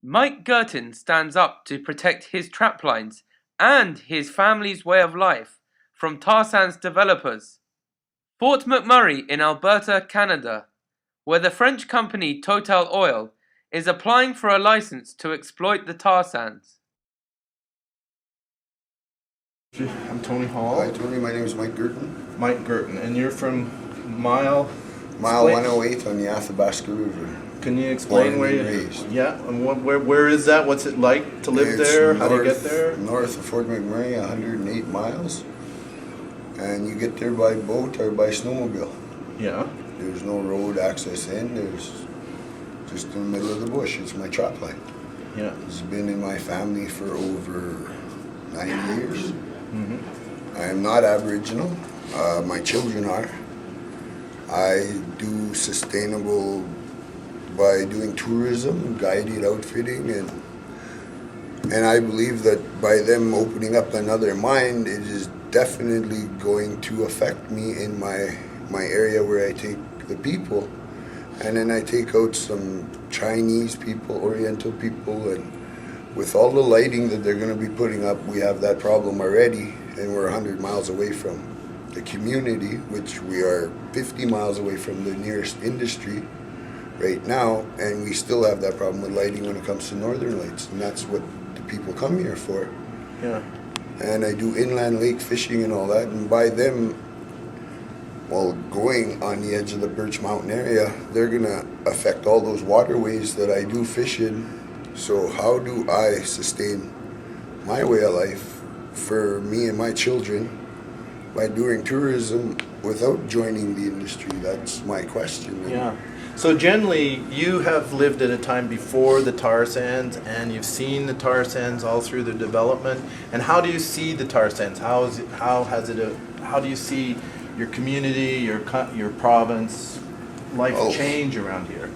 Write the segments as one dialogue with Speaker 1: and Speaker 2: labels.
Speaker 1: Mike Guertin stands up to protect his traplines and his family's way of life from tar sands developers. Fort McMurray in Alberta, Canada, where the French company Total Oil is applying for a license to exploit the tar sands.
Speaker 2: I'm Tony Hall.
Speaker 3: Hi Tony, my name is Mike Guertin.
Speaker 2: Mike Guertin, and you're from Mile
Speaker 3: 108 on the Athabaska River.
Speaker 2: Can you explain
Speaker 3: Born
Speaker 2: where
Speaker 3: and
Speaker 2: you?
Speaker 3: raised.
Speaker 2: Yeah, and where is that? What's it like to live
Speaker 3: It's
Speaker 2: there? How do you get there?
Speaker 3: North of Fort McMurray, 108 miles. And you get there by boat or by snowmobile.
Speaker 2: Yeah.
Speaker 3: There's no road access in, there's just in the middle of the bush. It's my trap line.
Speaker 2: Yeah.
Speaker 3: It's been in my family for over 9 years. I am not Aboriginal. My children are. I do sustainable by doing tourism, guided outfitting, and I believe that by them opening up another mind, it is definitely going to affect me in my area where I take the people. And then I take out some Chinese people, Oriental people, and with all the lighting that they're going to be putting up, we have that problem already, and we're 100 miles away from the community, which we are 50 miles away from the nearest industry right now, and we still have that problem with lighting when it comes to northern lights, and that's what the people come here for.
Speaker 2: Yeah.
Speaker 3: And I do inland lake fishing and all that, and by them, well, going on the edge of the Birch Mountain area, they're gonna affect all those waterways that I do fish in. So how do I sustain my way of life for me and my children by doing tourism without joining the industry? That's my question.
Speaker 2: Yeah. So generally, you have lived at a time before the tar sands, and you've seen the tar sands all through the development. And how do you see the tar sands? How do you see your community, your province, life change around here?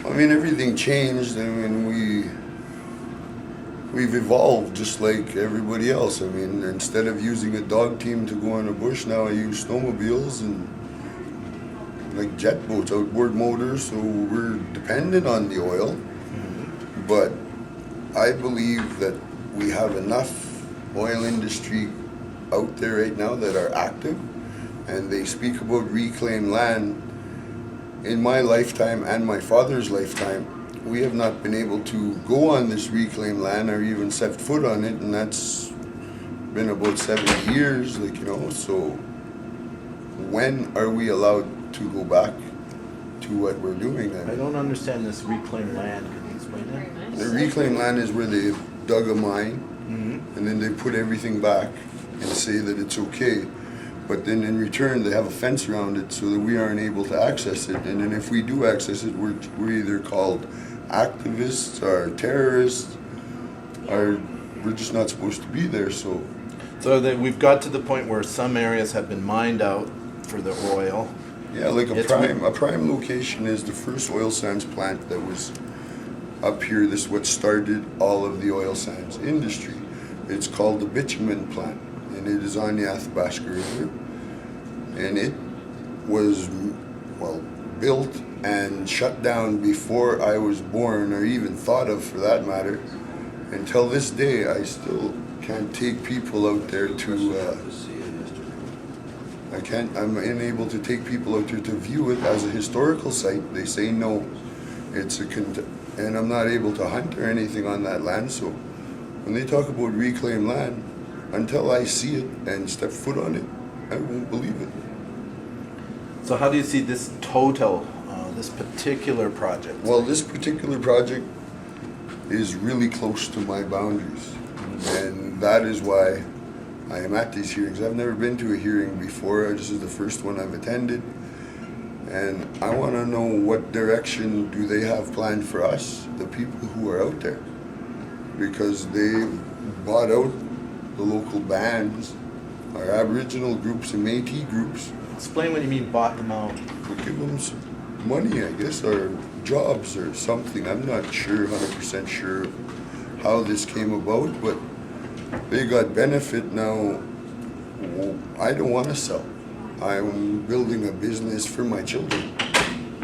Speaker 3: I mean, everything changed. I mean, we've evolved just like everybody else. I mean, instead of using a dog team to go on a bush, now I use snowmobiles and like jet boats, outboard motors, so we're dependent on the oil. But I believe that we have enough oil industry out there right now that are active, and they speak about reclaimed land. In my lifetime and my father's lifetime, we have not been able to go on this reclaimed land or even set foot on it, and that's been about 70 years, so when are we allowed to go back to what we're doing?
Speaker 2: I don't understand this reclaimed land. Can you explain that?
Speaker 3: The reclaimed land is where they dug a mine, and then they put everything back and say that it's okay. But then in return, they have a fence around it so that we aren't able to access it. And then if we do access it, we're either called activists or terrorists, or we're just not supposed to be there. So
Speaker 2: that we've got to the point where some areas have been mined out for the oil.
Speaker 3: yeah, like a prime location is the first oil sands plant that was up here. This is what started all of the oil sands industry. It's called the bitumen plant, and it is on the Athabaska River, and it was built and shut down before I was born, or even thought of for that matter. Until this day, I still can't take people out there to I'm unable to take people out there to view it as a historical site. They say no, and I'm not able to hunt or anything on that land. So when they talk about reclaimed land, until I see it and step foot on it, I won't believe it.
Speaker 2: So how do you see this this particular project?
Speaker 3: Well, this particular project is really close to my boundaries, and that is why I am at these hearings. I've never been to a hearing before. This is the first one I've attended, and I want to know what direction do they have planned for us, the people who are out there, because they bought out the local bands, our Aboriginal groups and Métis groups.
Speaker 2: Explain what you mean, bought them out.
Speaker 3: We give them some money, I guess, or jobs or something. I'm not sure, 100% sure how this came about, but they got benefit now. I don't want to sell. I'm building a business for my children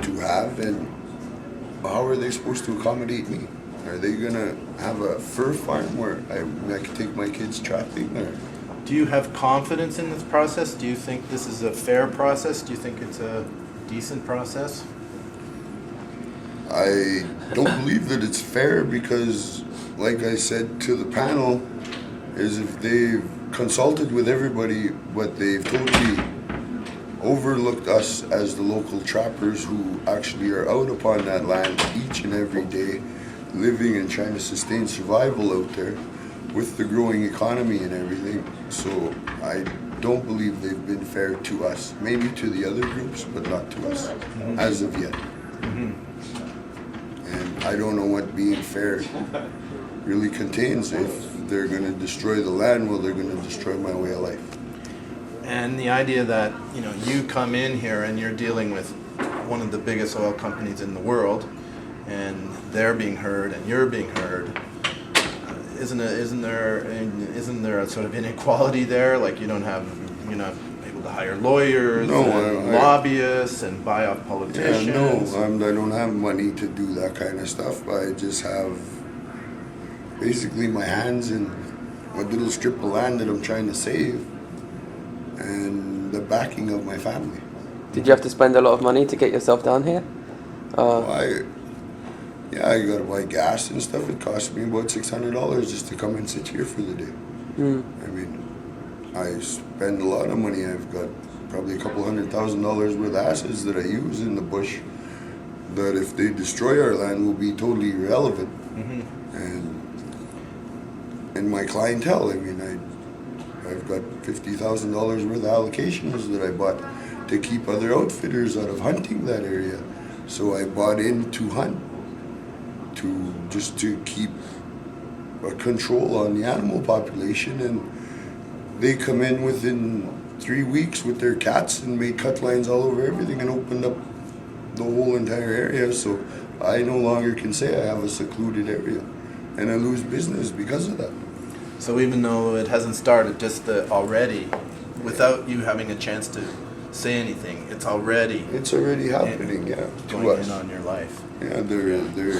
Speaker 3: to have, and how are they supposed to accommodate me? Are they gonna have a fur farm where I can take my kids trapping? Or
Speaker 2: Do you have confidence in this process? Do you think this is a fair process? Do you think it's a decent process?
Speaker 3: I don't believe that it's fair because, like I said to the panel, is if they've consulted with everybody, but they've totally overlooked us as the local trappers who actually are out upon that land each and every day, living and trying to sustain survival out there with the growing economy and everything. So I don't believe they've been fair to us. Maybe to the other groups, but not to us as of yet. And I don't know what being fair really contains. If they're going to destroy the land, well, they're going to destroy my way of life.
Speaker 2: And the idea that, you know, you come in here and you're dealing with one of the biggest oil companies in the world, and they're being heard and you're being heard. Isn't there a sort of inequality there? Like you're not able to hire lawyers, and lobbyists, and buy off politicians.
Speaker 3: Yeah, no, I don't have money to do that kind of stuff. I just have basically my hands in a little strip of land that I'm trying to save, and the backing of my family.
Speaker 1: Did you have to spend a lot of money to get yourself down here?
Speaker 3: I gotta buy gas and stuff. It cost me about $600 just to come and sit here for the day. I mean, I spend a lot of money. I've got probably a couple $100,000 worth of assets that I use in the bush that if they destroy our land will be totally irrelevant. And my clientele, I mean, I've got $50,000 worth of allocations that I bought to keep other outfitters out of hunting that area. So I bought in to hunt, to keep a control on the animal population, and they come in within 3 weeks with their cats and made cut lines all over everything and opened up the whole entire area. So I no longer can say I have a secluded area, and I lose business because of that.
Speaker 2: So even though it hasn't started, just already, without you having a chance to say anything, it's already
Speaker 3: happening.
Speaker 2: going in on your life.
Speaker 3: Yeah, they're.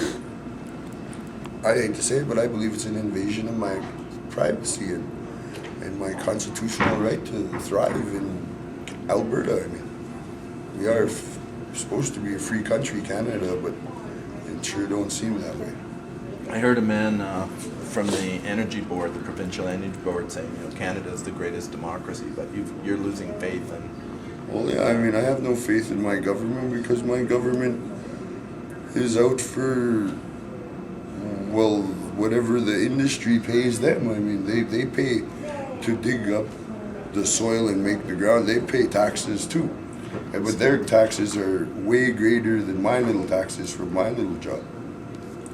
Speaker 3: I hate to say it, but I believe it's an invasion of my privacy and my constitutional right to thrive in Alberta. I mean, we are supposed to be a free country, Canada, but it sure don't seem that way.
Speaker 2: I heard a man from the energy board, the provincial energy board, saying, you know, Canada is the greatest democracy, but you're losing faith.
Speaker 3: Well, yeah, I mean, I have no faith in my government because my government is out for, well, whatever the industry pays them. I mean, they pay to dig up the soil and make the ground. They pay taxes too. But their taxes are way greater than my little taxes for my little job.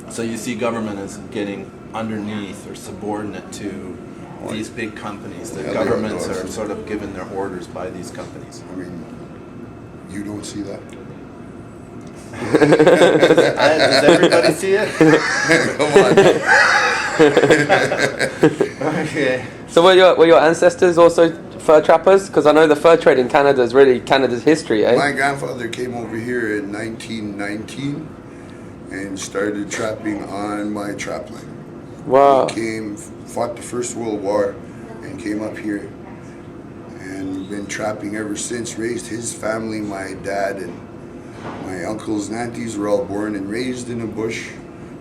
Speaker 2: So you see government as getting underneath or subordinate to these big companies. The governments are sort of given their orders by these companies.
Speaker 3: I mean, you don't see that?
Speaker 2: Does everybody see it?
Speaker 3: Come on.
Speaker 2: Okay.
Speaker 1: So were your ancestors also fur trappers? Because I know the fur trade in Canada is really Canada's history, eh?
Speaker 3: My grandfather came over here in 1919 and started trapping on my trapline.
Speaker 1: Wow.
Speaker 3: He fought the First World War and came up here and been trapping ever since, raised his family. My dad and my uncles and aunties were all born and raised in a bush.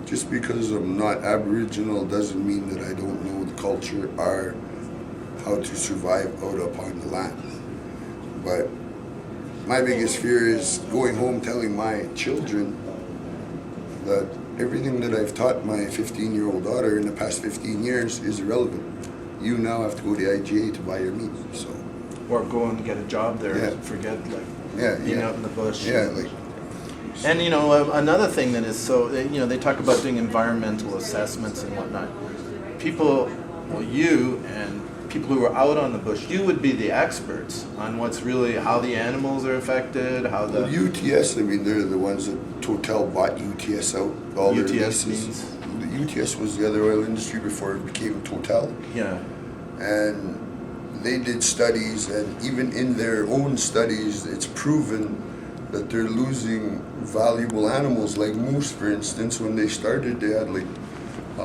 Speaker 3: Just because I'm not Aboriginal doesn't mean that I don't know the culture or how to survive out upon the land. But my biggest fear is going home telling my children that everything that I've taught my 15-year-old daughter in the past 15 years is irrelevant. You now have to go to the IGA to buy your meat. So.
Speaker 2: Or go and get a job there and forget being out in the bush. And you know, another thing that is they talk about doing environmental assessments and whatnot. People, you and people who are out on the bush, you would be the experts on how the animals are affected, how the...
Speaker 3: UTS, I mean, they're the ones that Total bought UTS out. All
Speaker 2: UTS
Speaker 3: their leases.
Speaker 2: means?
Speaker 3: The UTS was the other oil industry before it became Total.
Speaker 2: Yeah.
Speaker 3: And they did studies, and even in their own studies, it's proven that they're losing valuable animals like moose, for instance. When they started, they had like